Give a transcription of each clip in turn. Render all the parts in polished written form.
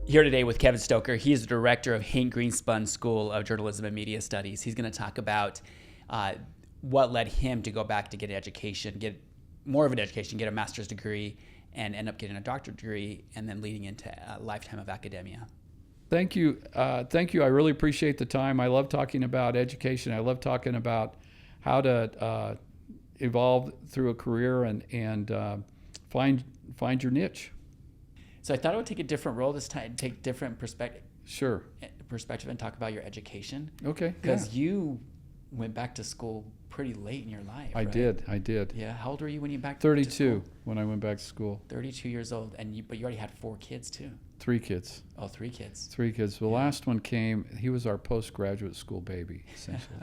here today with Kevin Stoker. He is the director of Greenspun School of Journalism and Media Studies. He's going to talk about what led him to go back to get an education, get more of an education, get a master's degree, and end up getting a doctorate degree, and then leading into a lifetime of academia. Thank you. Thank you. I really appreciate the time. I love talking about education. I love talking about how to evolve through a career and find your niche. So I thought I would take a different role this time, take different perspective. Sure. Perspective and talk about your education. Okay. Because you went back to school pretty late in your life. I did. Yeah. How old were you when you went back 32 to school? When I went back to school. 32 years old, but you already had 4 kids too. 3 kids. Oh, 3 kids. 3 kids. The last one came. He was our postgraduate school baby, essentially.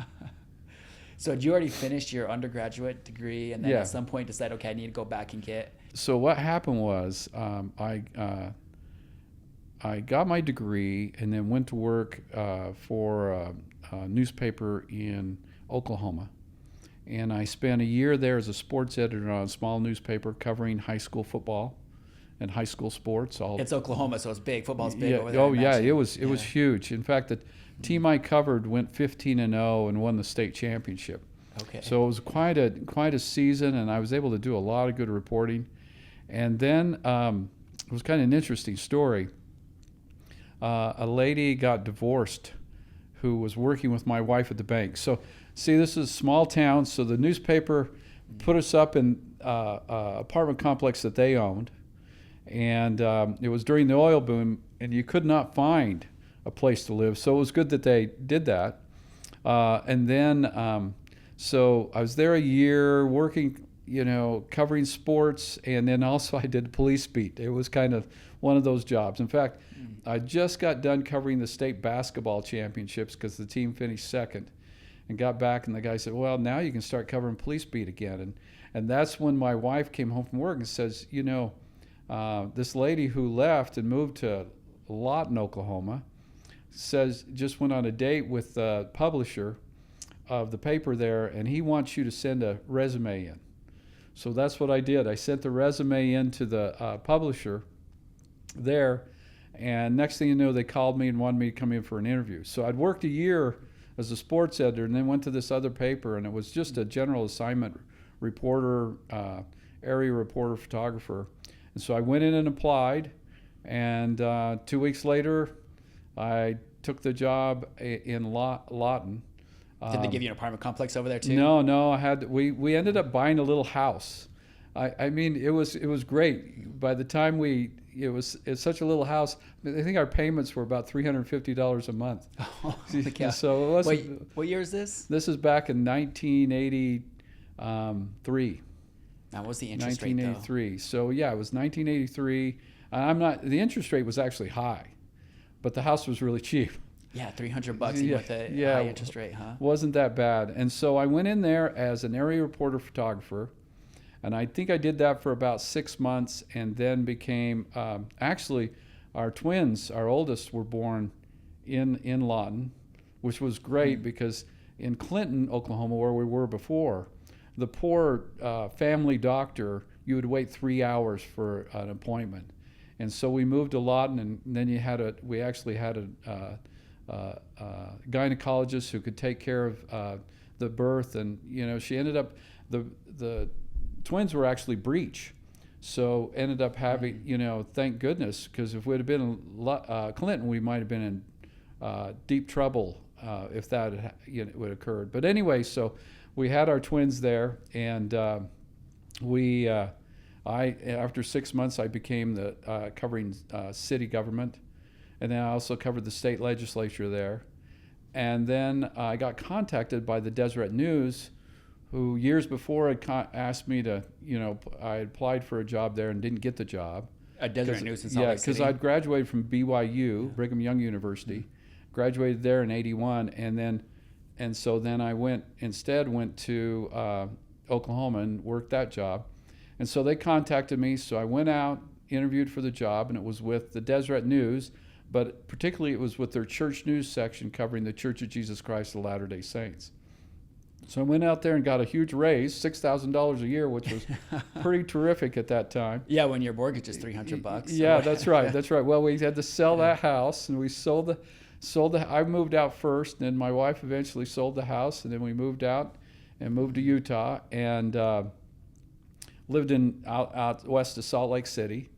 So had you already finished your undergraduate degree, and then at some point decided, okay, I need to go back and get? So what happened was I got my degree and then went to work for a newspaper in Oklahoma. And I spent a year there as a sports editor on a small newspaper covering high school football and high school sports. It's Oklahoma, so it's big. Football's big over there. Oh, yeah, it was huge. In fact, the team I covered went 15-0 and won the state championship. Okay. So it was quite a season, and I was able to do a lot of good reporting. And then it was kind of an interesting story. A lady got divorced who was working with my wife at the bank. So, see, this is a small town, so the newspaper put us up in an apartment complex that they owned. And it was during the oil boom, and you could not find a place to live. So it was good that they did that. And then, so I was there a year working, covering sports, and then also I did police beat. It was kind of one of those jobs. In fact, I just got done covering the state basketball championships because the team finished second, and got back, and the guy said, well, now you can start covering police beat again. And that's when my wife came home from work and says, this lady who left and moved to Lawton, Oklahoma, says just went on a date with the publisher of the paper there, and he wants you to send a resume in. So that's what I did. I sent the resume in to the publisher there, and next thing you know, they called me and wanted me to come in for an interview. So I'd worked a year as a sports editor and then went to this other paper, and it was just a general assignment reporter, area reporter, photographer. And so I went in and applied, and 2 weeks later, I took the job in Lawton. Did they give you an apartment complex over there too? No. We ended up buying a little house. I mean, it was great. By the time it's such a little house. I think our payments were about $350 a month. Oh, yeah. So it wasn't. Wait, what year is this? This is back in 1983. Now, what's the interest rate, 1983. So yeah, it was 1983. The interest rate was actually high, but the house was really cheap. Yeah, $300 even with a high interest rate, huh? Wasn't that bad. And so I went in there as an area reporter photographer, and I think I did that for about 6 months, and then became actually our twins, our oldest, were born in Lawton, which was great because in Clinton, Oklahoma, where we were before, the poor family doctor, you would wait 3 hours for an appointment. And so we moved to Lawton, and then we actually had a gynecologist who could take care of the birth, and she ended up, the twins were actually breech, so ended up having, thank goodness, because if we'd have been in Clinton, we might have been in deep trouble if that would have occurred. But anyway, so we had our twins there, and after 6 months, I became the covering city government. And then I also covered the state legislature there. And then I got contacted by the Deseret News, who years before had asked me to, I applied for a job there and didn't get the job. Deseret News in Salt Lake City? Yeah, because I'd graduated from BYU, Brigham Young University, graduated there in '81, and so then I went to Oklahoma and worked that job. And so they contacted me, so I went out, interviewed for the job, and it was with the Deseret News, but particularly it was with their church news section covering the Church of Jesus Christ of Latter-day Saints. So I went out there and got a huge raise, $6,000 a year, which was pretty terrific at that time. Yeah, when your mortgage is $300. Yeah, that's right. That's right. Well, we had to sell that house, and we sold the. I moved out first, and then my wife eventually sold the house, and then we moved out and moved to Utah and lived out west of Salt Lake City,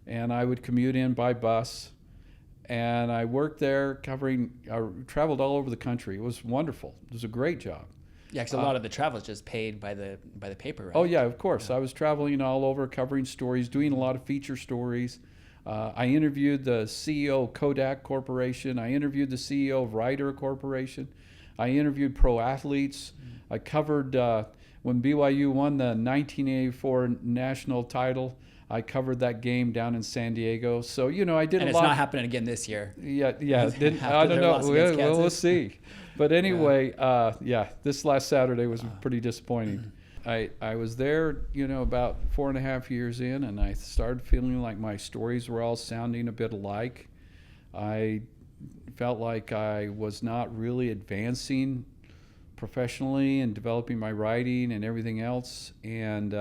and I would commute in by bus, and I worked there I traveled all over the country. It was wonderful. It was a great job. Yeah, because a lot of the travel is just paid by the paper, right? Oh yeah, of course. Yeah. I was traveling all over, covering stories, doing a lot of feature stories. I interviewed the CEO of Kodak Corporation. I interviewed the CEO of Ryder Corporation. I interviewed pro athletes. I covered when BYU won the 1984 national title. I covered that game down in San Diego. So, I did a lot. And it's not happening again this year. Yeah. I don't know. We'll see. But anyway, this last Saturday was pretty disappointing. I was there, about 4.5 years in, and I started feeling like my stories were all sounding a bit alike. I felt like I was not really advancing professionally and developing my writing and everything else. And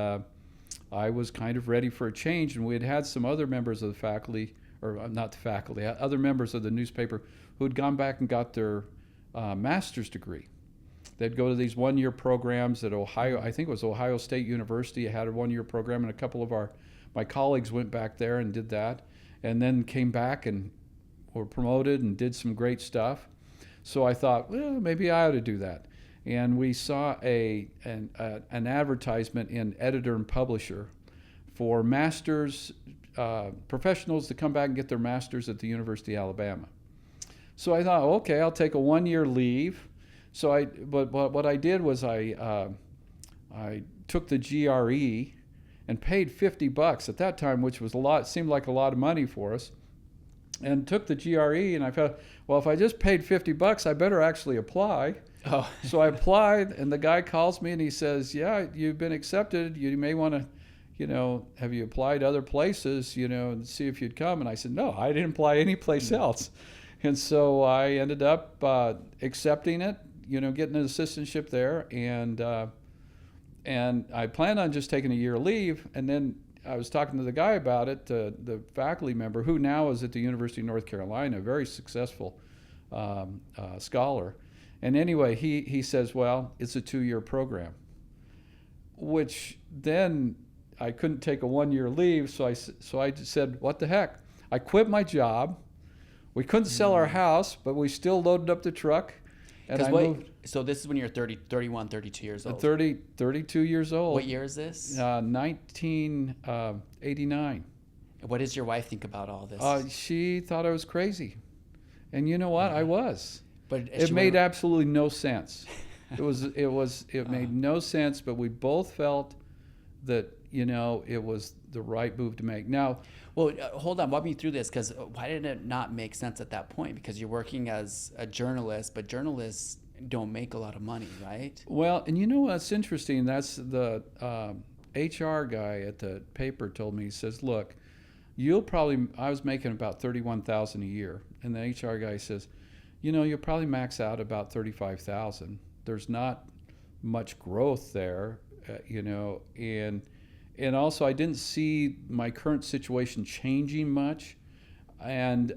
I was kind of ready for a change. And we had some other members of the faculty, or not the faculty, other members of the newspaper who had gone back and got their master's degree. They'd go to these one-year programs at Ohio. I think it was Ohio State University. It had a one-year program, and a couple of my colleagues went back there and did that, and then came back and were promoted and did some great stuff. So I thought, well, maybe I ought to do that. And we saw an advertisement in Editor and Publisher for masters professionals to come back and get their masters at the University of Alabama. So I thought, okay, I'll take a one-year leave. But what I did was I took the GRE and paid $50 at that time, which was a lot. Seemed like a lot of money for us. And took the GRE, and I felt, well, if I just paid $50, I better actually apply. Oh. So I applied, and the guy calls me and he says, "Yeah, you've been accepted. You may want to, have you applied other places, and see if you'd come?" And I said, "No, I didn't apply anyplace else." And so I ended up accepting it, getting an assistantship there, and I planned on just taking a year leave. And then I was talking to the guy about it, the faculty member who now is at the University of North Carolina, a very successful scholar. And anyway, he says, "Well, it's a 2-year program," which then I couldn't take a 1-year leave, so I just said, "What the heck?" I quit my job. We couldn't sell our house, but we still loaded up the truck. And I moved. So this is when you're 30, 31, 32 years old. 32 years old. What year is this? 1989. What does your wife think about all this? She thought I was crazy. And you know what? I was. But it made absolutely no sense. It made no sense, but we both felt that, it was the right move to make. Now, well, hold on, walk me through this, because why did it not make sense at that point? Because you're working as a journalist, but journalists don't make a lot of money, right? Well, and what's interesting? That's the HR guy at the paper told me. He says, "Look, I was making about $31,000 a year," and the HR guy says, "You'll probably max out about $35,000. There's not much growth there, and also I didn't see my current situation changing much, and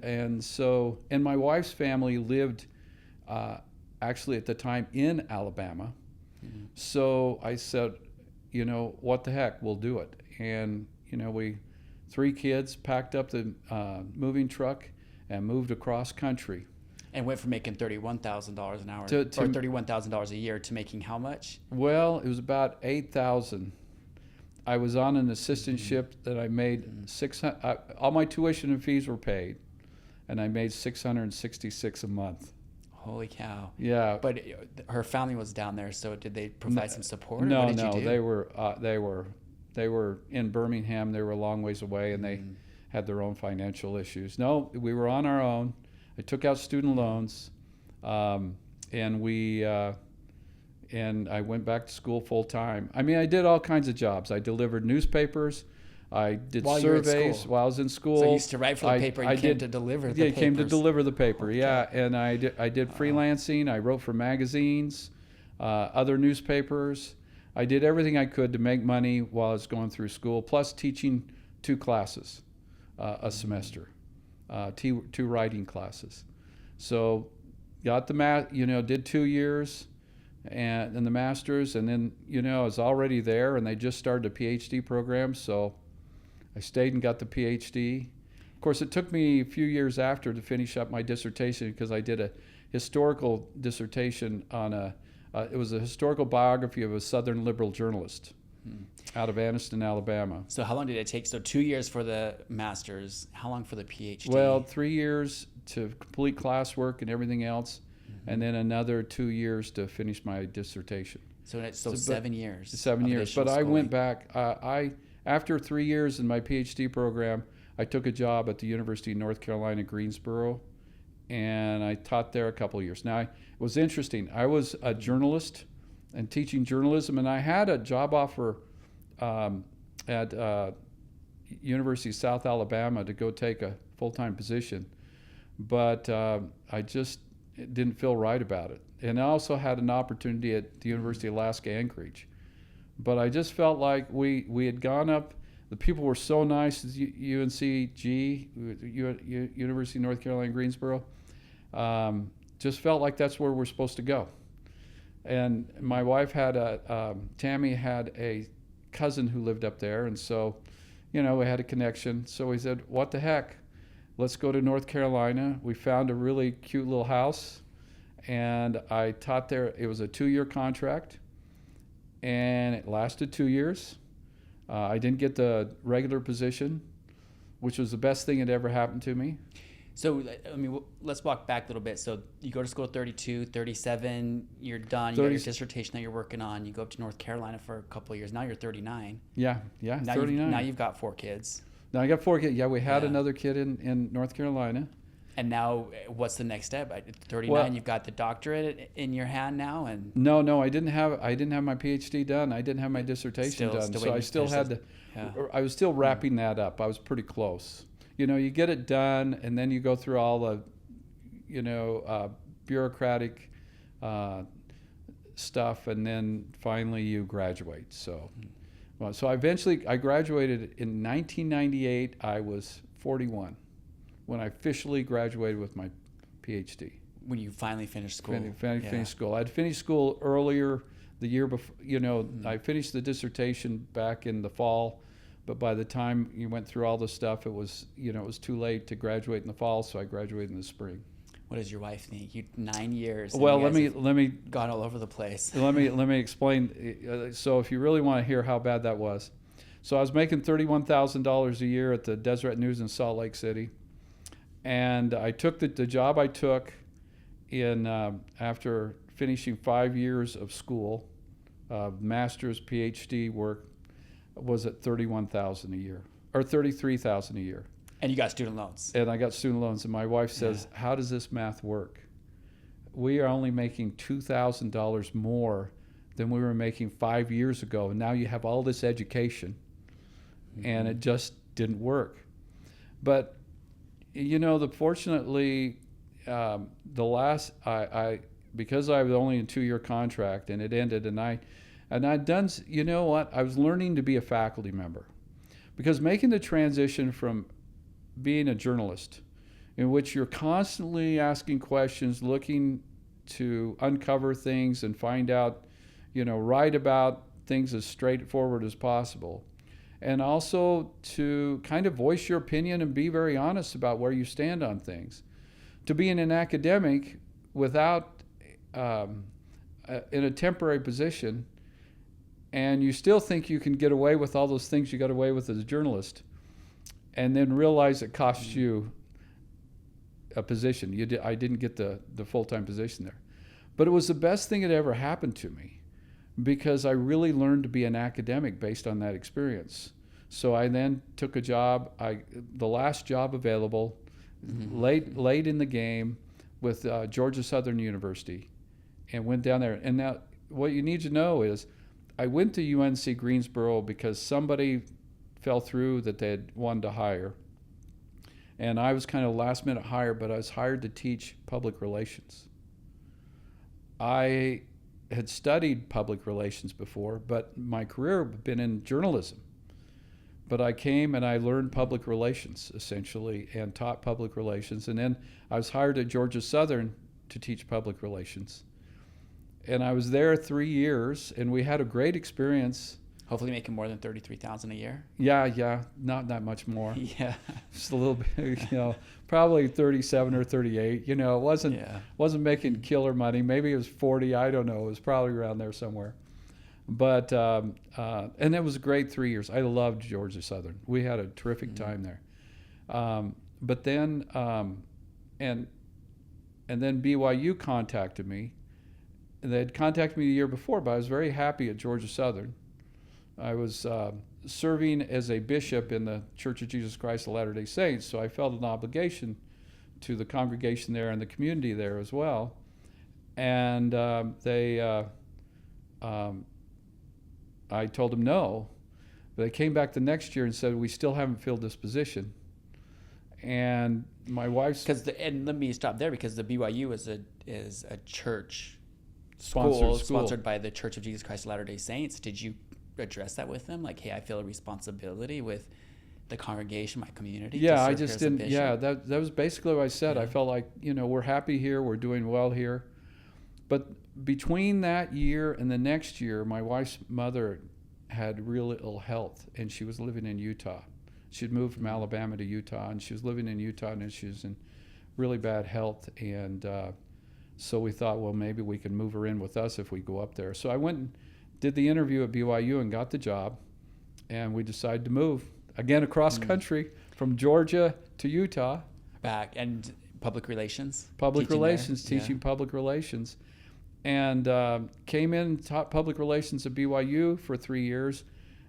my wife's family lived actually at the time in Alabama, so I said, what the heck, we'll do it." And we 3 kids packed up the moving truck and moved across country. And went from making $31,000 an hour or $31,000 a year to making how much? Well, it was about $8,000. I was on an assistantship that I made all my tuition and fees were paid, and I made $666 a month. Holy cow! Yeah, but her family was down there, so did they provide some support? No, what did you do? They were in Birmingham. They were a long ways away, and they had their own financial issues. No, we were on our own. I took out student loans, and I went back to school full time. I mean, I did all kinds of jobs. I delivered newspapers. I did surveys while I was in school. So you used to write for the paper. You came to deliver the papers. Yeah, came to deliver the paper. Okay. Yeah, and I did freelancing. I wrote for magazines. other newspapers. I did everything I could to make money while I was going through school, plus teaching 2 classes a semester, 2 writing classes. So got the did 2 years and the master's, and then I was already there, and they just started a PhD program, so I stayed and got the PhD. Of course, it took me a few years after to finish up my dissertation, because I did a historical dissertation on it was a historical biography of a Southern liberal journalist out of Anniston, Alabama. So how long did it take? So 2 years for the master's. How long for the PhD? Well, 3 years to complete classwork and everything else, and then another 2 years to finish my dissertation. So 7 years. 7 years. But I went back. After 3 years in my PhD program, I took a job at the University of North Carolina, Greensboro, and I taught there a couple of years. Now, it was interesting. I was a journalist and teaching journalism, and I had a job offer at University of South Alabama to go take a full-time position, but I just didn't feel right about it. And I also had an opportunity at the University of Alaska Anchorage, but I just felt like we had gone up. The people were so nice at UNCG, University of North Carolina, Greensboro. Just felt like that's where we're supposed to go. And my wife Tammy had a cousin who lived up there, and so, we had a connection. So we said, what the heck? Let's go to North Carolina. We found a really cute little house, and I taught there. It was a 2-year contract, and it lasted 2 years. I didn't get the regular position, which was the best thing that ever happened to me. So, let's walk back a little bit. So you go to school at 32, 37, you're done. You got your dissertation that you're working on. You go up to North Carolina for a couple of years. Now you're 39. Yeah, now 39. Now you've got 4 kids. Now I got 4 kids. Yeah, we had another kid in North Carolina. And now, what's the next step? At 39, you've got the doctorate in your hand now, and no, I didn't have my PhD done. I didn't have my dissertation done, so I still had to. Yeah. I was still wrapping that up. I was pretty close. You get it done, and then you go through all the, bureaucratic stuff, and then finally you graduate. So, so I graduated in 1998. I was 41. When I officially graduated with my PhD. When you finally finished school. Finished school. I'd finished school earlier the year before. I finished the dissertation back in the fall, but by the time you went through all the stuff, it was too late to graduate in the fall, so I graduated in the spring. What does your wife think? 9 years. Well, let me gone all over the place. let me explain. So if you really want to hear how bad that was, so I was making $31,000 a year at the Deseret News in Salt Lake City. And I took the job I took in after finishing 5 years of school, master's, PhD work, was at $31,000 a year, or $33,000 a year. And you got student loans. And I got student loans. And my wife says, "How does this math work? We are only making $2,000 more than we were making 5 years ago, and now you have all this education," and it just didn't work. But fortunately, because I was only in a 2-year contract and it ended, and I'd done, I was learning to be a faculty member, because making the transition from being a journalist, in which you're constantly asking questions, looking to uncover things and find out, write about things as straightforward as possible, and also to kind of voice your opinion and be very honest about where you stand on things. To being an academic without, in a temporary position, and you still think you can get away with all those things you got away with as a journalist, and then realize it costs you a position. I didn't get the full-time position there. But it was the best thing that ever happened to me, because I really learned to be an academic based on that experience. So I then took a job, the last job available, late in the game, with Georgia Southern University, and went down there. And now what you need to know is I went to UNC Greensboro because somebody fell through that they had wanted to hire. And I was kind of last minute hire, but I was hired to teach public relations. I had studied public relations before, but my career had been in journalism. But I came and I learned public relations, essentially, and taught public relations. And then I was hired at Georgia Southern to teach public relations. And I was there 3 years, and we had a great experience. Hopefully making more than $33,000 a year. Yeah, not that much more. Yeah. Just a little bit, probably 37 or 38. It wasn't making killer money. Maybe it was 40. I don't know. It was probably around there somewhere. But and it was a great 3 years. I loved Georgia Southern. We had a terrific time there. But then and then BYU contacted me. They had contacted me the year before, but I was very happy at Georgia Southern. I was serving as a bishop in the Church of Jesus Christ of Latter-day Saints, so I felt an obligation to the congregation there and the community there as well. And I told them no, but they came back the next year and said, we still haven't filled this position. And my wife's... And let me stop there, because the BYU is a church school sponsored by the Church of Jesus Christ of Latter-day Saints. Did you address that with them? Like, hey, I feel a responsibility with the congregation, my community. Yeah, I just didn't. Yeah, that was basically what I said. Yeah. I felt like, we're happy here, we're doing well here. But between that year and the next year, my wife's mother had real ill health, and she was living in Utah. She'd moved from Alabama to Utah, and she was living in Utah, and she was in really bad health. And so we thought, well, maybe we can move her in with us if we go up there. So I went and did the interview at BYU and got the job, and we decided to move again across country from Georgia to Utah. Back and public relations. Teaching public relations, and came in, taught public relations at BYU for 3 years,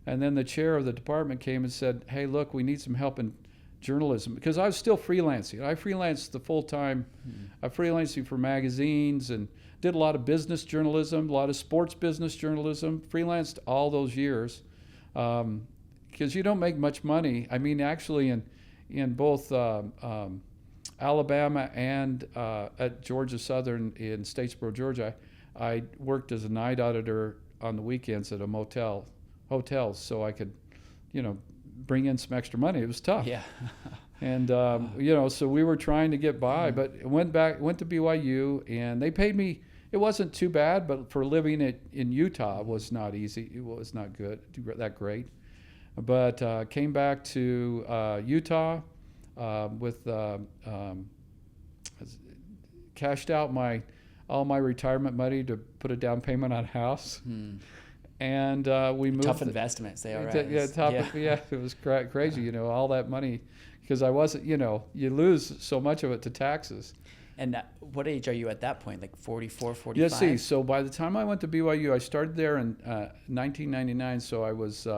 and then the chair of the department came and said, "Hey, look, we need some help in journalism," because I was still freelancing. I freelanced the full time. I freelancing for magazines and did a lot of business journalism, a lot of sports business journalism, freelanced all those years, because you don't make much money. I mean, actually, in both Alabama and at Georgia Southern in Statesboro, Georgia, I worked as a night auditor on the weekends at a hotels, so I could, bring in some extra money. It was tough. Yeah. And so we were trying to get by, but went to BYU, and they paid me. It wasn't too bad, but for living in Utah was not easy. It was not good, that great. But came back to Utah with cashed out all my retirement money to put a down payment on a house. And we moved. Tough investment, say all right. It was crazy, all that money, because I wasn't, you lose so much of it to taxes. And what age are you at that point? Like 44, 45? Yeah, so by the time I went to BYU, I started there in 1999, so I was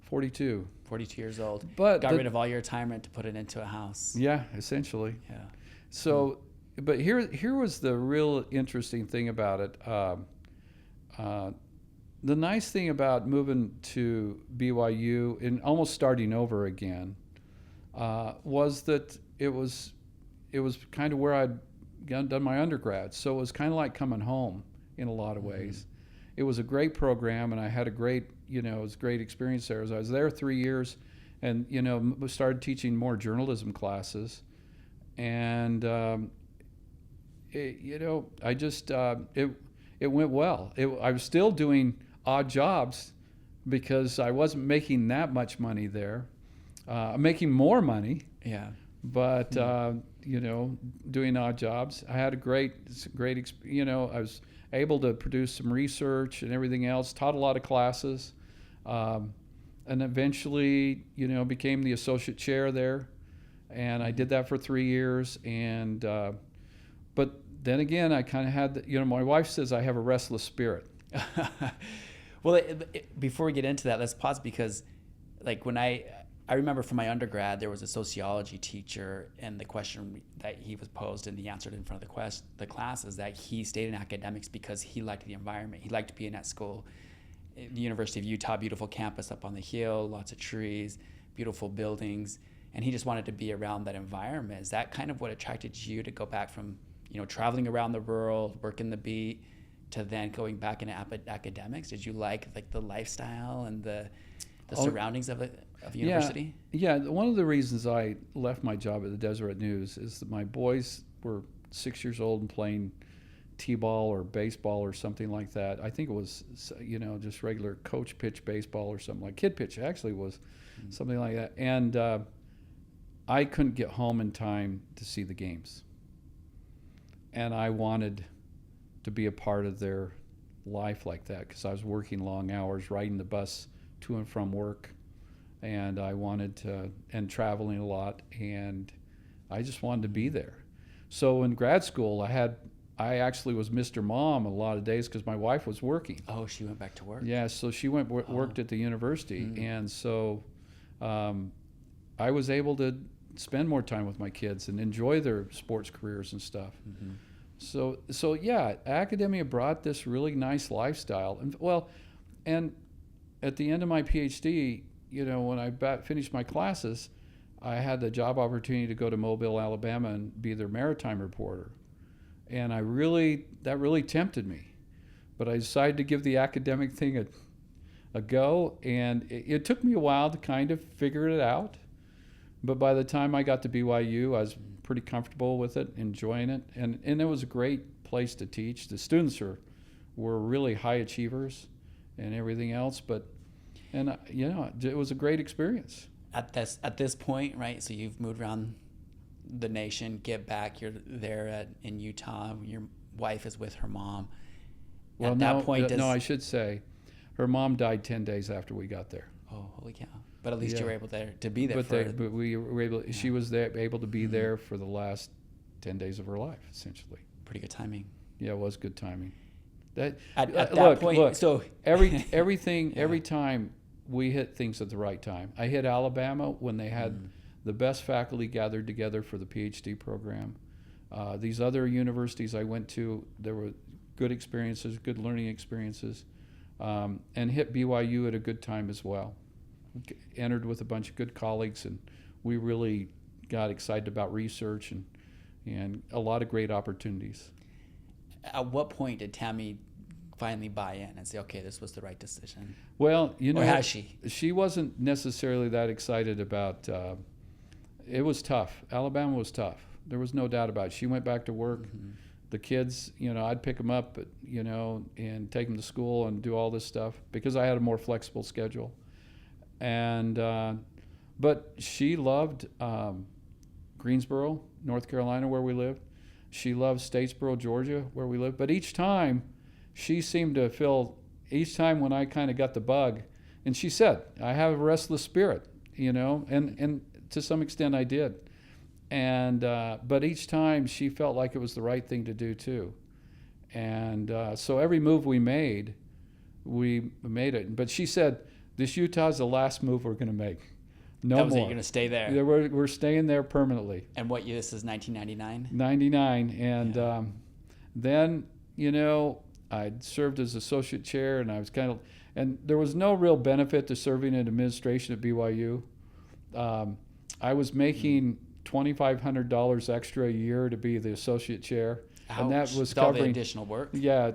42. 42 years old. But got rid of all your retirement to put it into a house. Yeah, essentially. Yeah. So, but here was the real interesting thing about it. The nice thing about moving to BYU and almost starting over again was that it was kind of where I'd done my undergrad. So it was kind of like coming home in a lot of ways. It was a great program, and I had a great, it was a great experience there. As I was there 3 years, and, started teaching more journalism classes. And, I just, it went well. I was still doing odd jobs because I wasn't making that much money there. Making more money. Yeah. But, doing odd jobs. I had a great, I was able to produce some research and everything else, taught a lot of classes, and eventually, became the associate chair there. And I did that for 3 years. And, but then again, I kind of had, my wife says I have a restless spirit. Well, before we get into that, let's pause, because like when I remember from my undergrad, there was a sociology teacher, and the question that he was posed and he answered in front of the class is that he stayed in academics because he liked the environment. He liked being at school. The University of Utah, beautiful campus up on the hill, lots of trees, beautiful buildings, and he just wanted to be around that environment. Is that kind of what attracted you to go back from, traveling around the world, working the beat, to then going back into academics? Did you like the lifestyle and the surroundings of university? Yeah. One of the reasons I left my job at the Deseret News is that my boys were 6 years old and playing t-ball or baseball or something like that. I think it was, just regular coach pitch baseball or something like kid pitch. Actually, was something like that. And I couldn't get home in time to see the games, and I wanted to be a part of their life like that because I was working long hours, riding the bus to and from work, and I wanted to, and traveling a lot, and I just wanted to be there. So in grad school, I actually was Mr. Mom a lot of days because my wife was working. Oh, she went back to work? Yeah, so she worked at the university, and so I was able to spend more time with my kids and enjoy their sports careers and stuff. So yeah, academia brought this really nice lifestyle. And at the end of my PhD, when I finished my classes, I had the job opportunity to go to Mobile, Alabama, and be their maritime reporter. And that really tempted me. But I decided to give the academic thing a go, and it took me a while to kind of figure it out. But by the time I got to BYU, I was pretty comfortable with it, enjoying it, and it was a great place to teach. The students were really high achievers and everything else, it was a great experience. At this point, right? So you've moved around the nation, get back. You're there in Utah. Your wife is with her mom. Well, I should say, her mom died 10 days after we got there. Oh, holy cow! But at least you were able to be there. But we were able. Yeah. She was able to be there for the last 10 days of her life, essentially. Pretty good timing. Yeah, it was good timing. At that point, so every time we hit things at the right time. I hit Alabama when they had the best faculty gathered together for the PhD program. These other universities I went to, there were good experiences, good learning experiences, and hit BYU at a good time as well. Entered with a bunch of good colleagues, and we really got excited about research and a lot of great opportunities. At what point did Tammy finally buy in and say, okay, this was the right decision? Well, or has she? She wasn't necessarily that excited about it was tough. Alabama was tough. There was no doubt about it. She went back to work. The kids, I'd pick them up, and take them to school and do all this stuff because I had a more flexible schedule. And but she loved Greensboro, North Carolina, where we lived. She loved Statesboro, Georgia, where we lived. But each time, she seemed to feel, each time when I kind of got the bug, and she said, I have a restless spirit, and to some extent I did. And but each time she felt like it was the right thing to do too. And so every move we made it. But she said, this Utah's the last move we're going to make. No more. You're going to stay there. Yeah, we're staying there permanently. And what year? This is 1999? 99. And then, I'd served as associate chair, and I was and there was no real benefit to serving in administration at BYU. I was making $2,500 extra a year to be the associate chair. Ouch. And that was all covering the additional work. Yeah,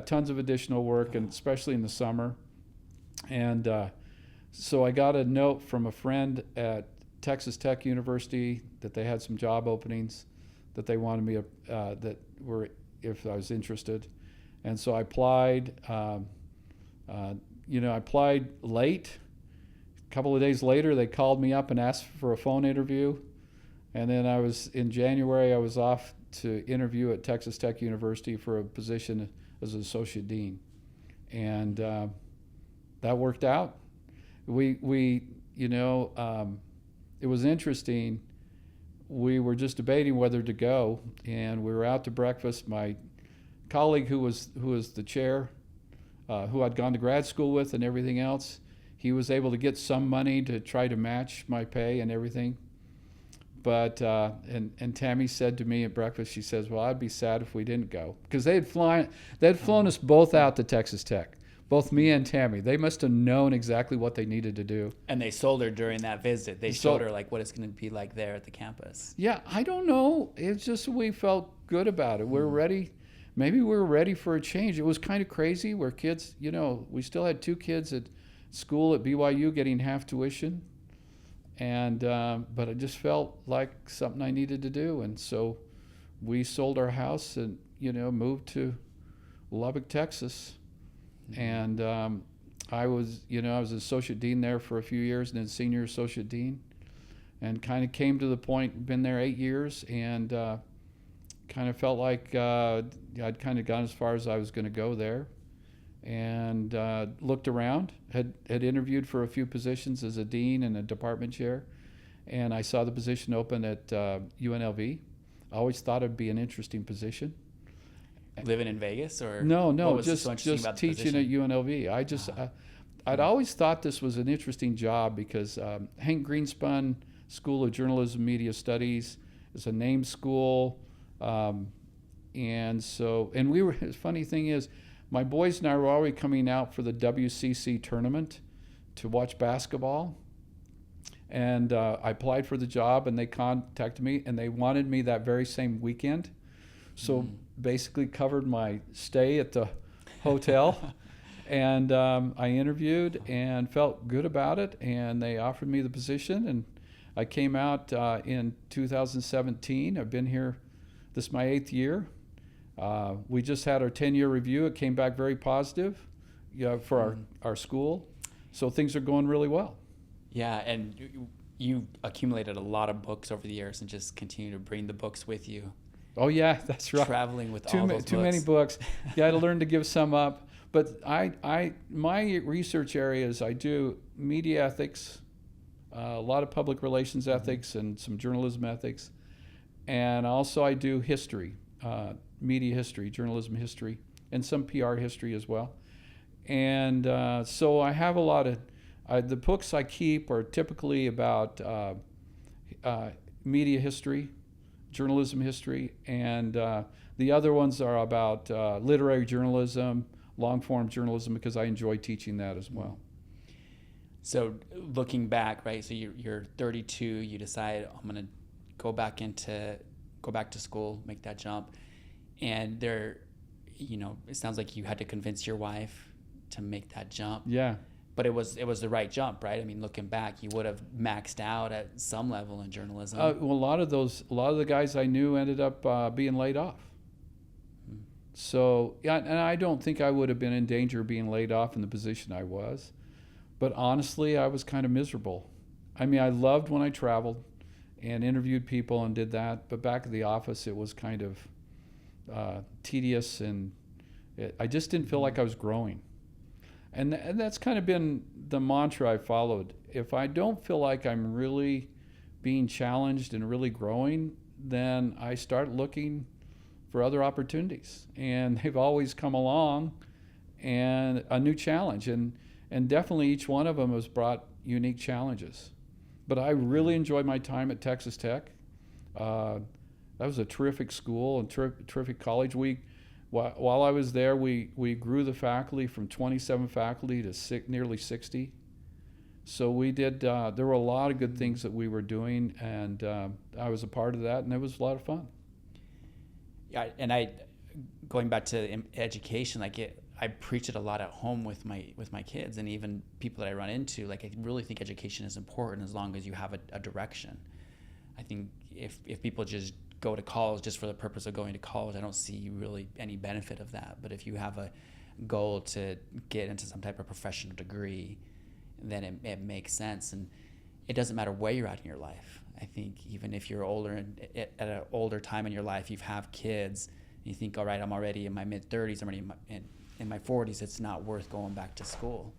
tons of additional work, and especially in the summer. And so I got a note from a friend at Texas Tech University that they had some job openings that they wanted me if I was interested. And so I applied. I applied late. A couple of days later, they called me up and asked for a phone interview. And then in January, I was off to interview at Texas Tech University for a position as an associate dean. And that worked out. It was interesting. We were just debating whether to go, and we were out to breakfast. My colleague who was the chair, who I'd gone to grad school with and everything else, he was able to get some money to try to match my pay and everything. But and Tammy said to me at breakfast, she says, well, I'd be sad if we didn't go, because they'd flown us both out to Texas Tech, both me and Tammy. They must have known exactly what they needed to do. And they sold her during that visit. They showed her what it's going to be like there at the campus. Yeah, I don't know. It's just we felt good about it. We're ready. maybe we were ready for a change. It was kind of crazy where kids, we still had 2 kids at school at BYU getting half tuition. And but it just felt like something I needed to do. And so we sold our house and, moved to Lubbock, Texas. Mm-hmm. And I was associate dean there for a few years and then senior associate dean. And kind of came to the point, been there 8 years, and kind of felt like I'd kind of gone as far as I was going to go there. And looked around, had interviewed for a few positions as a dean and a department chair. And I saw the position open at UNLV. I always thought it'd be an interesting position. Living in Vegas, or no, just teaching at UNLV. I'd always thought this was an interesting job because Hank Greenspun School of Journalism Media Studies is a named school, and we were. The funny thing is, my boys and I were already coming out for the WCC tournament to watch basketball, and I applied for the job, and they contacted me, and they wanted me that very same weekend. So basically covered my stay at the hotel. And I interviewed and felt good about it, and they offered me the position, and I came out in 2017. I've been here, this is my 8th year. We just had our 10-year review. It came back very positive for our school. So things are going really well. Yeah, and you accumulated a lot of books over the years and just continue to bring the books with you. Oh yeah, that's right. Traveling with all those books. Too many books. You had to learn to give some up. But my research areas, I do media ethics, a lot of public relations ethics, and some journalism ethics. And also I do history, media history, journalism history, and some PR history as well. And so I have a lot of, the books I keep are typically about media history, journalism history, and the other ones are about literary journalism, long-form journalism, because I enjoy teaching that as well. So looking back, right, so you're 32, you decide, I'm going to go back to school, make that jump. And there, it sounds like you had to convince your wife to make that jump. Yeah. But it was the right jump, right? I mean, looking back, you would have maxed out at some level in journalism. Well, a lot of the guys I knew ended up being laid off. So, yeah, and I don't think I would have been in danger of being laid off in the position I was. But honestly, I was kind of miserable. I mean, I loved when I traveled and interviewed people and did that. But back at the office, it was kind of tedious, and I just didn't feel like I was growing. And that's kind of been the mantra I followed. If I don't feel like I'm really being challenged and really growing, then I start looking for other opportunities. And they've always come along, and a new challenge. And definitely each one of them has brought unique challenges. But I really enjoyed my time at Texas Tech. That was a terrific school and terrific college. While I was there, we grew the faculty from 27 faculty to nearly 60. So we did, there were a lot of good things that we were doing, and I was a part of that, and it was a lot of fun. Yeah, and going back to education, I preach it a lot at home with my kids, and even people that I run into. Like, I really think education is important as long as you have a direction. I think if people just go to college just for the purpose of going to college, I don't see really any benefit of that. But if you have a goal to get into some type of professional degree, then it makes sense. And it doesn't matter where you're at in your life. I think even if you're older and at an older time in your life, you have kids, and you think, all right, I'm already in my mid-30s, I'm already in my 40s, it's not worth going back to school.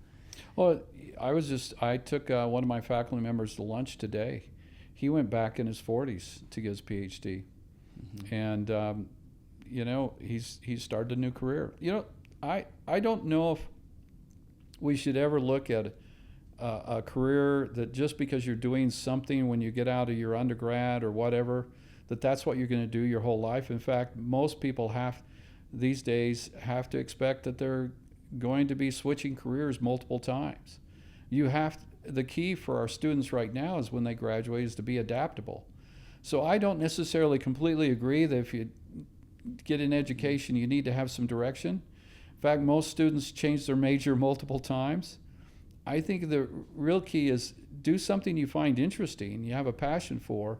Well, I took one of my faculty members to lunch today. He went back in his 40s to get his PhD. Mm-hmm. And, he's started a new career. I don't know if we should ever look at a career that just because you're doing something when you get out of your undergrad or whatever, that's what you're going to do your whole life. In fact, most people these days have to expect that they're going to be switching careers multiple times. The key for our students right now is when they graduate is to be adaptable. So I don't necessarily completely agree that if you get an education, you need to have some direction. In fact, most students change their major multiple times. I think the real key is do something you find interesting, you have a passion for,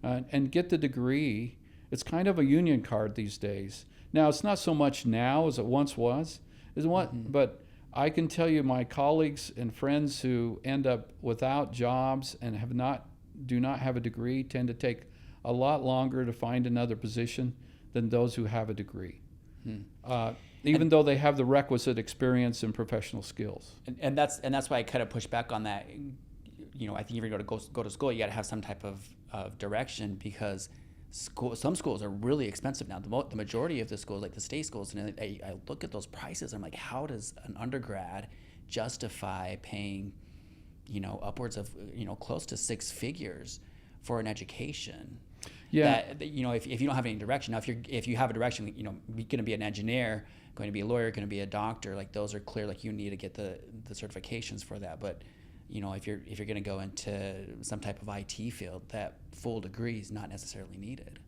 and get the degree. It's kind of a union card these days. Now, it's not so much now as it once was, but I can tell you my colleagues and friends who end up without jobs and do not have a degree tend to take a lot longer to find another position than those who have a degree. Even though they have the requisite experience and professional skills. And that's why I kind of push back on that. You know, I think if you're going to go to school, you got to have some type of direction, because some schools are really expensive now. The majority of the schools, like the state schools, and I look at those prices, I'm like, how does an undergrad justify paying, you know, upwards of, you know, close to six figures for an education? Yeah. That, you know, if you don't have any direction, now if you have a direction, you know, you're going to be an engineer, going to be a lawyer, going to be a doctor, like those are clear, like you need to get the certifications for that. But you know, if you're going to go into some type of IT field, that full degree is not necessarily needed.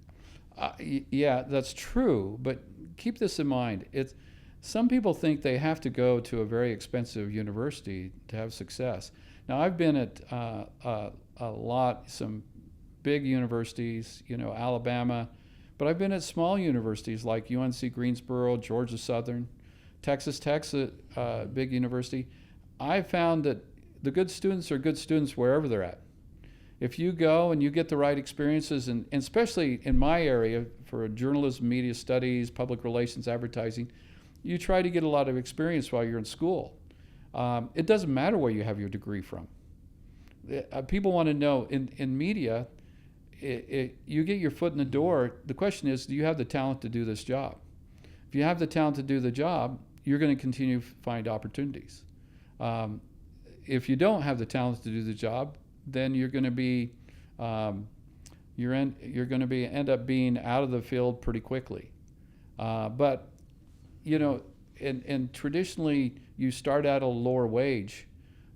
Yeah, that's true. But keep this in mind. Some people think they have to go to a very expensive university to have success. Now, I've been at some big universities, you know, Alabama, but I've been at small universities like UNC Greensboro, Georgia Southern, Texas Tech's a big university. I found that the good students are good students wherever they're at. If you go and you get the right experiences, and especially in my area for journalism, media studies, public relations, advertising, you try to get a lot of experience while you're in school. It doesn't matter where you have your degree from. People want to know, in media, you get your foot in the door. The question is, do you have the talent to do this job? If you have the talent to do the job, you're going to continue to find opportunities. If you don't have the talent to do the job, then you're going to be end up being out of the field pretty quickly. But you know, and traditionally you start out at a lower wage,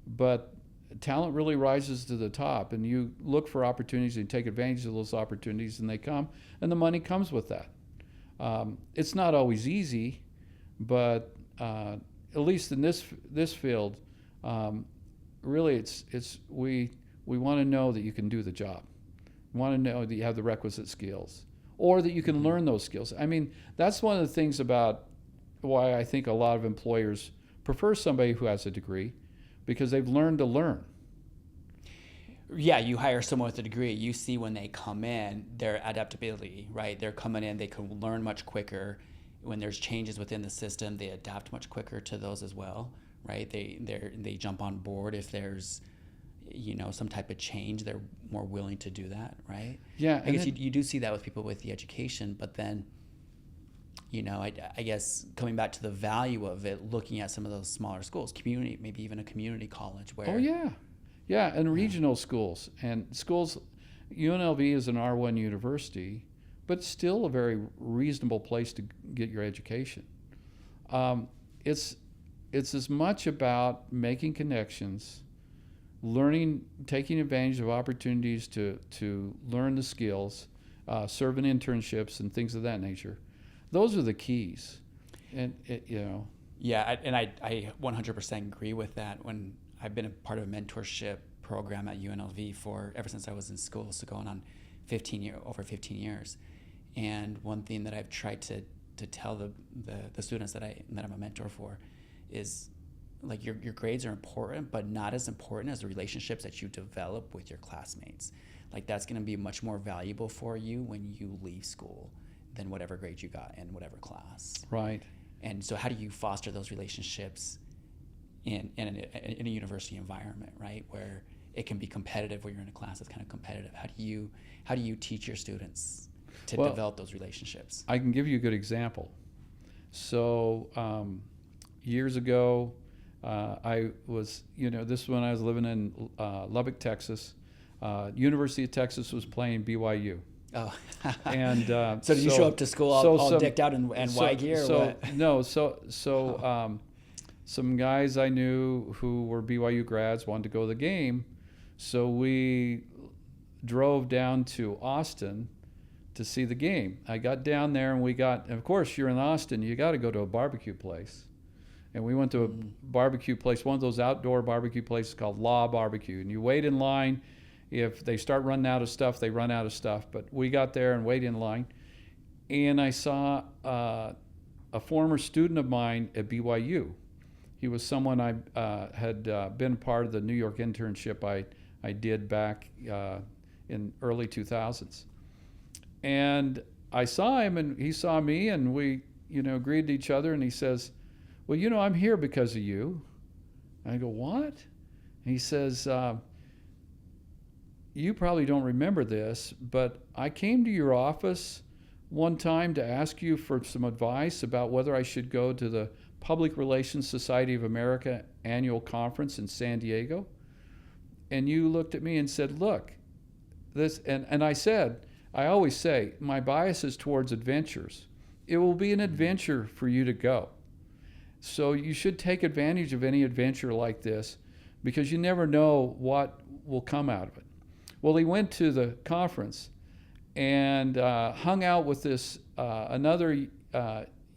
but talent really rises to the top, and you look for opportunities and take advantage of those opportunities, and they come, and the money comes with that. It's not always easy, but at least in this field. Really, we want to know that you can do the job. We want to know that you have the requisite skills, or that you can learn those skills. I mean, that's one of the things about why I think a lot of employers prefer somebody who has a degree, because they've learned to learn. Yeah, you hire someone with a degree, you see when they come in, their adaptability, right? They're coming in, they can learn much quicker. When there's changes within the system, they adapt much quicker to those as well. Right, they jump on board if there's, you know, some type of change. They're more willing to do that, right? Yeah, I guess you do see that with people with the education, but then, you know, I guess coming back to the value of it, looking at some of those smaller schools, community, maybe even a community college where. Oh yeah, and regional schools and schools. UNLV is an R1 university, but still a very reasonable place to get your education. It's as much about making connections, learning, taking advantage of opportunities to learn the skills, serving internships and things of that nature. Those are the keys, and you know. Yeah, I 100% agree with that. When I've been a part of a mentorship program at UNLV ever since I was in school, so going on over 15 years, and one thing that I've tried to tell the students that I'm a mentor for is, like, your grades are important, but not as important as the relationships that you develop with your classmates. Like, that's going to be much more valuable for you when you leave school than whatever grade you got in whatever class. Right. And so how do you foster those relationships in a university environment, right, where it can be competitive, where you're in a class that's kind of competitive? How do you teach your students to develop those relationships? I can give you a good example. So years ago, I was, you know, this is when I was living in Lubbock, Texas. University of Texas was playing BYU. Oh. And so did you show up to school all decked out in white gear? Or what? No, some guys I knew who were BYU grads wanted to go to the game, so we drove down to Austin to see the game. I got down there, and of course, you're in Austin, you got to go to a barbecue place. And we went to a barbecue place, one of those outdoor barbecue places called Law Barbecue. And you wait in line. If they start running out of stuff, they run out of stuff. But we got there and waited in line. And I saw a former student of mine at BYU. He was someone I had been part of the New York internship I did back in early 2000s. And I saw him, and he saw me, and we, greeted each other, and he says, "Well, I'm here because of you." I go, "What?" And he says, "You probably don't remember this, but I came to your office one time to ask you for some advice about whether I should go to the Public Relations Society of America annual conference in San Diego. And you looked at me and said, look, this," and I said, I always say, my bias is towards adventures. It will be an adventure for you to go. So you should take advantage of any adventure like this, because you never know what will come out of it. Well, he went to the conference and hung out with this another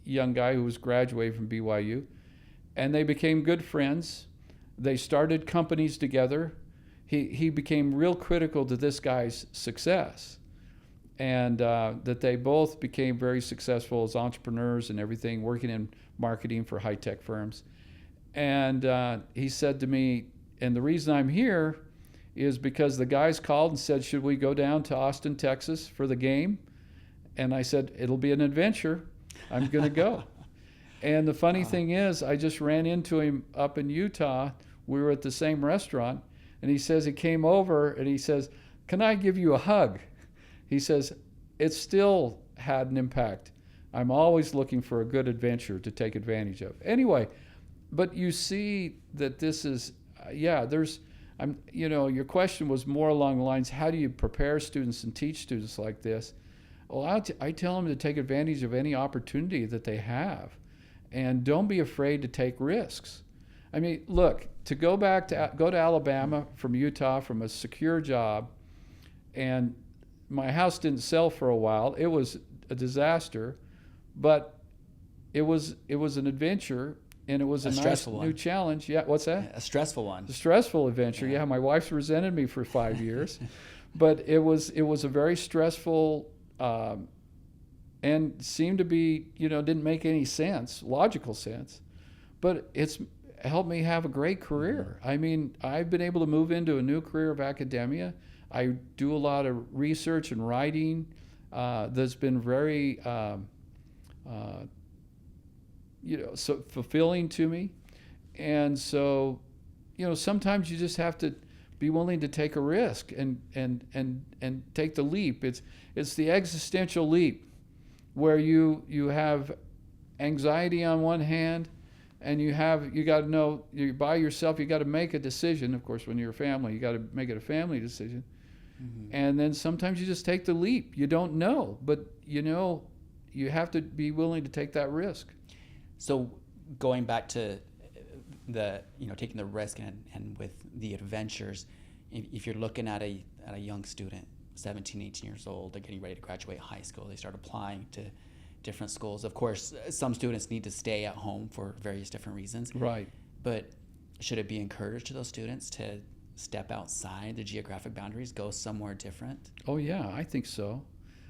young guy who was graduating from BYU, and they became good friends. They started companies together. He became real critical to this guy's success, and that they both became very successful as entrepreneurs and everything, working in marketing for high-tech firms. And he said to me, "And the reason I'm here is because the guys called and said, should we go down to Austin, Texas for the game?" And I said, "It'll be an adventure. I'm going to go." And the funny thing is, I just ran into him up in Utah. We were at the same restaurant, and he says he came over and he says, "Can I give you a hug?" He says, "It still had an impact. I'm always looking for a good adventure to take advantage of." Anyway, but you see that this is, your question was more along the lines, how do you prepare students and teach students like this? Well, I tell them to take advantage of any opportunity that they have, and don't be afraid to take risks. I mean, look, to go to Alabama from Utah from a secure job, and my house didn't sell for a while. It was a disaster, but it was an adventure, and it was a nice new challenge. Yeah, what's that? A stressful one. A stressful adventure. Yeah, my wife's resented me for 5 years, but it was a very stressful, and seemed to be, didn't make any sense, logical sense, but it's helped me have a great career. I mean, I've been able to move into a new career of academia. I do a lot of research and writing that's been very, so fulfilling to me. And so, sometimes you just have to be willing to take a risk and take the leap. It's the existential leap where you have anxiety on one hand, and you got to know you're by yourself. You got to make a decision. Of course, when you're a family, you got to make it a family decision. Mm-hmm. And then sometimes you just take the leap. You don't know, but you have to be willing to take that risk. So going back to the taking the risk and with the adventures, if you're looking at a young student, 17, 18 years old, they're getting ready to graduate high school, they start applying to different schools. Of course, some students need to stay at home for various different reasons. Right. But should it be encouraged to those students to step outside the geographic boundaries, go somewhere different? Oh yeah, I think so.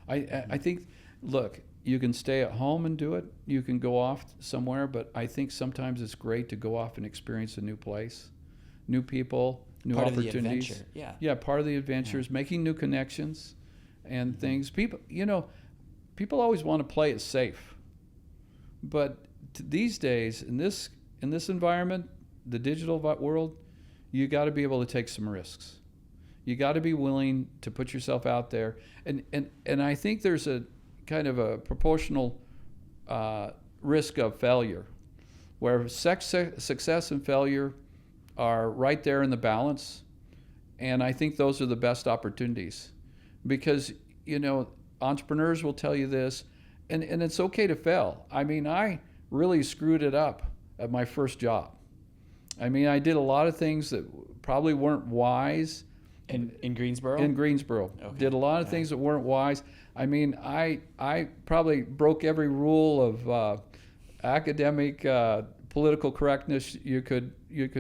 I think, look, you can stay at home and do it. You can go off somewhere, but I think sometimes it's great to go off and experience a new place, new people, new part opportunities. Of the adventure. Yeah. Yeah, part of the adventures, making new connections and things. People, people always want to play it safe, but these days in this environment, the digital world, you got to be able to take some risks. You got to be willing to put yourself out there, and I think there's a kind of a proportional risk of failure, where success and failure are right there in the balance, and I think those are the best opportunities, because entrepreneurs will tell you this, and it's okay to fail. I mean, I really screwed it up at my first job. I mean, I did a lot of things that probably weren't wise, In Greensboro? In Greensboro. Okay. Did a lot of things that weren't wise. I mean, I probably broke every rule of academic political correctness you could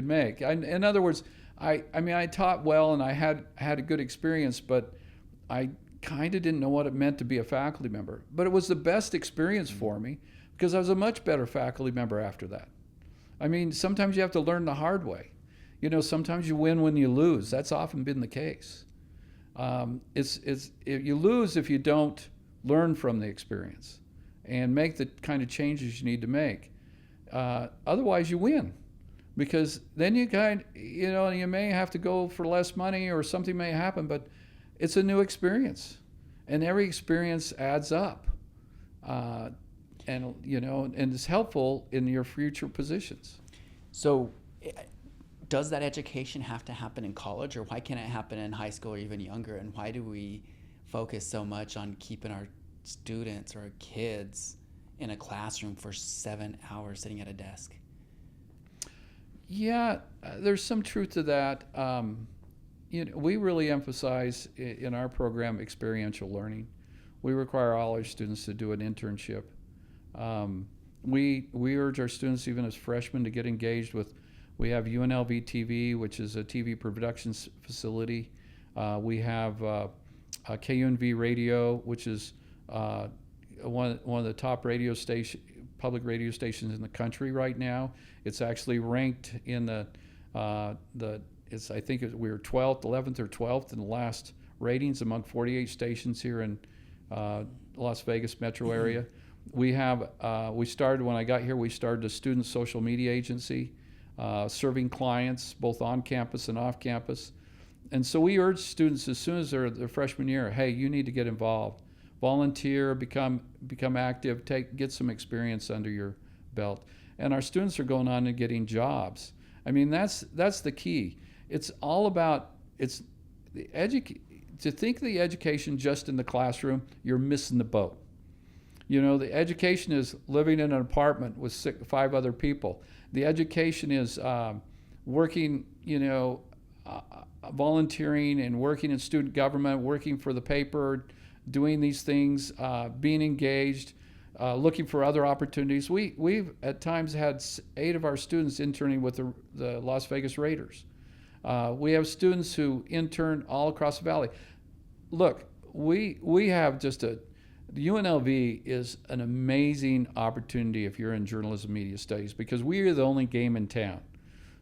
make. In other words, I mean, I taught well and I had a good experience, but I kind of didn't know what it meant to be a faculty member. But it was the best experience for me because I was a much better faculty member after that. I mean, sometimes you have to learn the hard way. You know, sometimes you win when you lose. That's often been the case. You lose if you don't learn from the experience and make the kind of changes you need to make. Otherwise, you win, because then you may have to go for less money or something may happen, but it's a new experience, and every experience adds up, and it's helpful in your future positions. So, does that education have to happen in college, or why can't it happen in high school or even younger? And why do we focus so much on keeping our students or our kids in a classroom for 7 hours sitting at a desk? Yeah, there's some truth to that. We really emphasize in our program experiential learning. We require all our students to do an internship. We urge our students, even as freshmen, to get engaged with. We have UNLV TV, which is a TV production facility. We have KUNV Radio, which is one of the top public radio stations in the country right now. It's actually ranked in I think we were 12th, 11th or 12th in the last ratings among 48 stations here in Las Vegas metro area. We started, when I got here, we started a student social media agency, serving clients both on campus and off campus. And so we urge students as soon as they're their freshman year, hey, you need to get involved. Volunteer, become active, get some experience under your belt. And our students are going on and getting jobs. I mean, that's the key. It's all about, to think the education just in the classroom, you're missing the boat. You know, the education is living in an apartment with 5 other people. The education is working, volunteering and working in student government, working for the paper, doing these things, being engaged, looking for other opportunities. We've at times had 8 of our students interning with the Las Vegas Raiders. We have students who intern all across the valley. Look, we have the UNLV is an amazing opportunity if you're in journalism media studies, because we are the only game in town.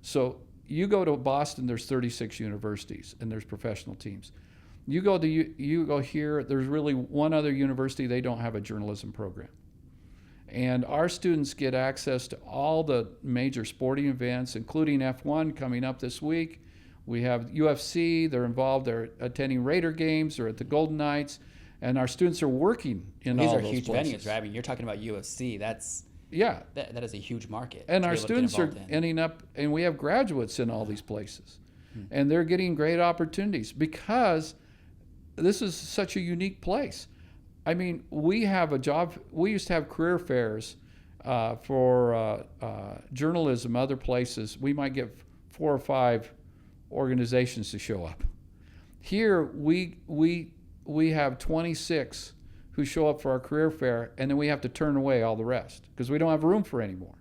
So you go to Boston, there's 36 universities and there's professional teams. You go here, there's really one other university, they don't have a journalism program. And our students get access to all the major sporting events, including F1 coming up this week. We have UFC, they're involved, they're attending Raider games, they're at the Golden Knights, and our students are working in all those places. These are huge venues, right? I mean, you're talking about UFC, that is a huge market. And our students are ending up, and we have graduates in all these places. And they're getting great opportunities because this is such a unique place. I mean, we used to have career fairs for journalism, other places. We might get 4 or 5 organizations to show up. Here, we have 26 who show up for our career fair, and then we have to turn away all the rest because we don't have room for any more.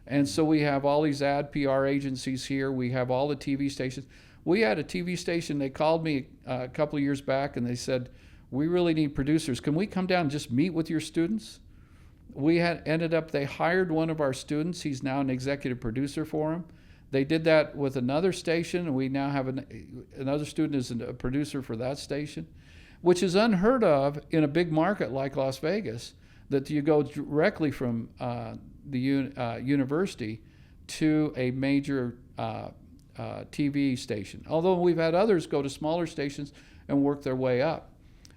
And so we have all these ad PR agencies here. We have all the TV stations. We had a TV station, they called me a couple of years back and they said, we really need producers. Can we come down and just meet with your students? They hired one of our students. He's now an executive producer for them. They did that with another station, and we now have another student is a producer for that station, which is unheard of in a big market like Las Vegas, that you go directly from the university to a major TV station. Although we've had others go to smaller stations and work their way up.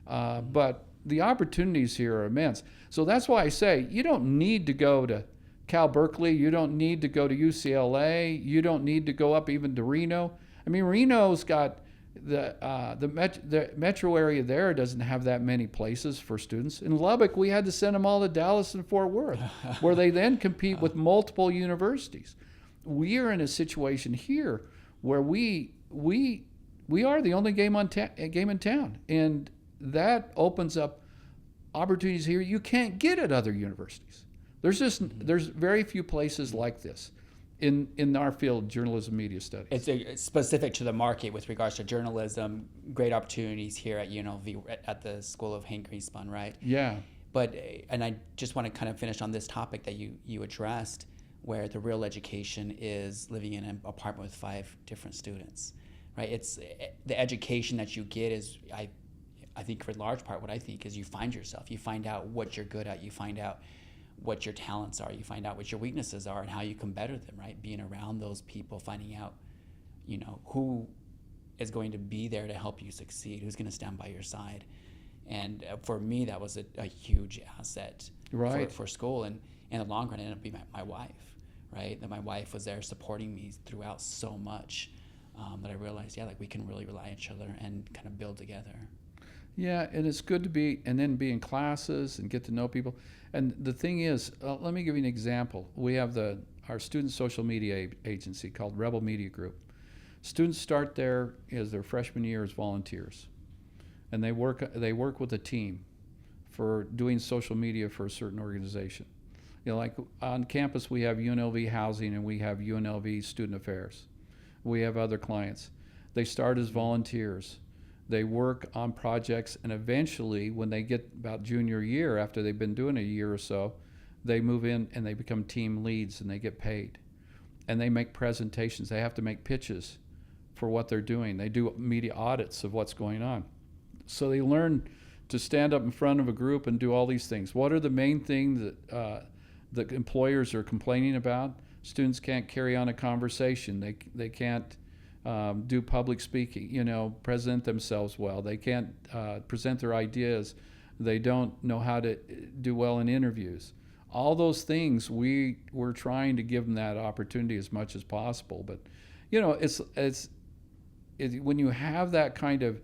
But the opportunities here are immense. So that's why I say you don't need to go to Cal Berkeley. You don't need to go to UCLA. You don't need to go up even to Reno. I mean, Reno's got the metro area there doesn't have that many places for students. In Lubbock, we had to send them all to Dallas and Fort Worth, where they then compete with multiple universities. We are in a situation here where we we are the only game in town, and that opens up opportunities here you can't get at other universities. There's very few places like this in our field, journalism media studies. It's specific to the market with regards to journalism. Great opportunities here at UNLV at the School of Hank Greenspun, right? Yeah. But and I just want to kind of finish on this topic that you addressed, where the real education is living in an apartment with 5 different students, right? It's the education that you get is I think for large part what I think is you find yourself, you find out what you're good at, you find out what your talents are, you find out what your weaknesses are and how you can better them, right? Being around those people, finding out, who is going to be there to help you succeed, who's going to stand by your side. And for me, that was a huge asset Right. for school. And in the long run, it ended up being my wife, right? That my wife was there supporting me throughout so much that I realized, we can really rely on each other and kind of build together. Yeah, and it's good to be in classes and get to know people. And the thing is, let me give you an example. We have our student social media agency called Rebel Media Group. Students start there as their freshman year as volunteers, and they work with a team for doing social media for a certain organization. Like on campus, we have UNLV Housing and we have UNLV Student Affairs. We have other clients. They start as volunteers. They work on projects, and eventually, when they get about junior year, after they've been doing a year or so, they move in and they become team leads and they get paid. And they make presentations. They have to make pitches for what they're doing. They do media audits of what's going on. So they learn to stand up in front of a group and do all these things. What are the main things that employers are complaining about? Students can't carry on a conversation. They can't do public speaking, present themselves well. They can't present their ideas. They don't know how to do well in interviews. All those things, we're trying to give them that opportunity as much as possible. But, it's when you have that kind of,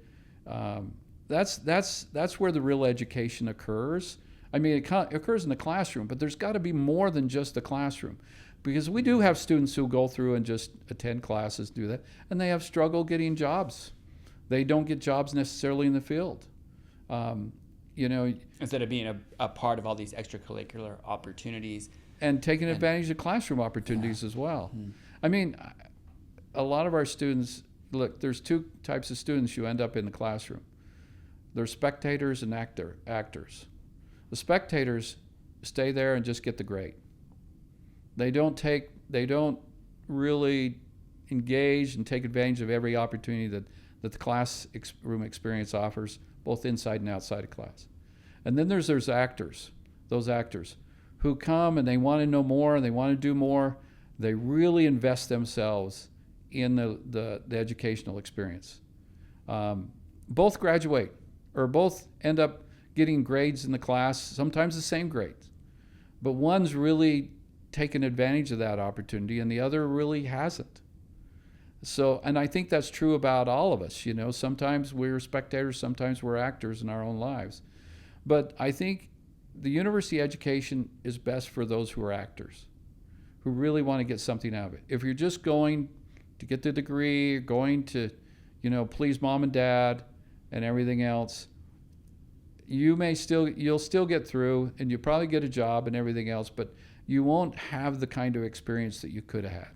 that's where the real education occurs. I mean, it occurs in the classroom, but there's got to be more than just the classroom. Because we do have students who go through and just attend classes, do that, and they have struggle getting jobs. They don't get jobs necessarily in the field. Instead of being a part of all these extracurricular opportunities. And taking advantage of classroom opportunities as well. Mm. I mean, a lot of our students, look, there's 2 types of students you end up in the classroom. There's spectators and actors. The spectators stay there and just get the grade. They don't really engage and take advantage of every opportunity that the classroom experience offers, both inside and outside of class. And then there's those actors who come and they want to know more and they want to do more. They really invest themselves in the educational experience. Both graduate or both end up getting grades in the class, sometimes the same grades. But one's really taken advantage of that opportunity and the other really hasn't. So, and I think that's true about all of us. Sometimes we're spectators, sometimes we're actors in our own lives. But I think the university education is best for those who are actors, who really want to get something out of it. If you're just going to get the degree, going to, please mom and dad and everything else, you'll still get through and you'll probably get a job and everything else, but you won't have the kind of experience that you could have had.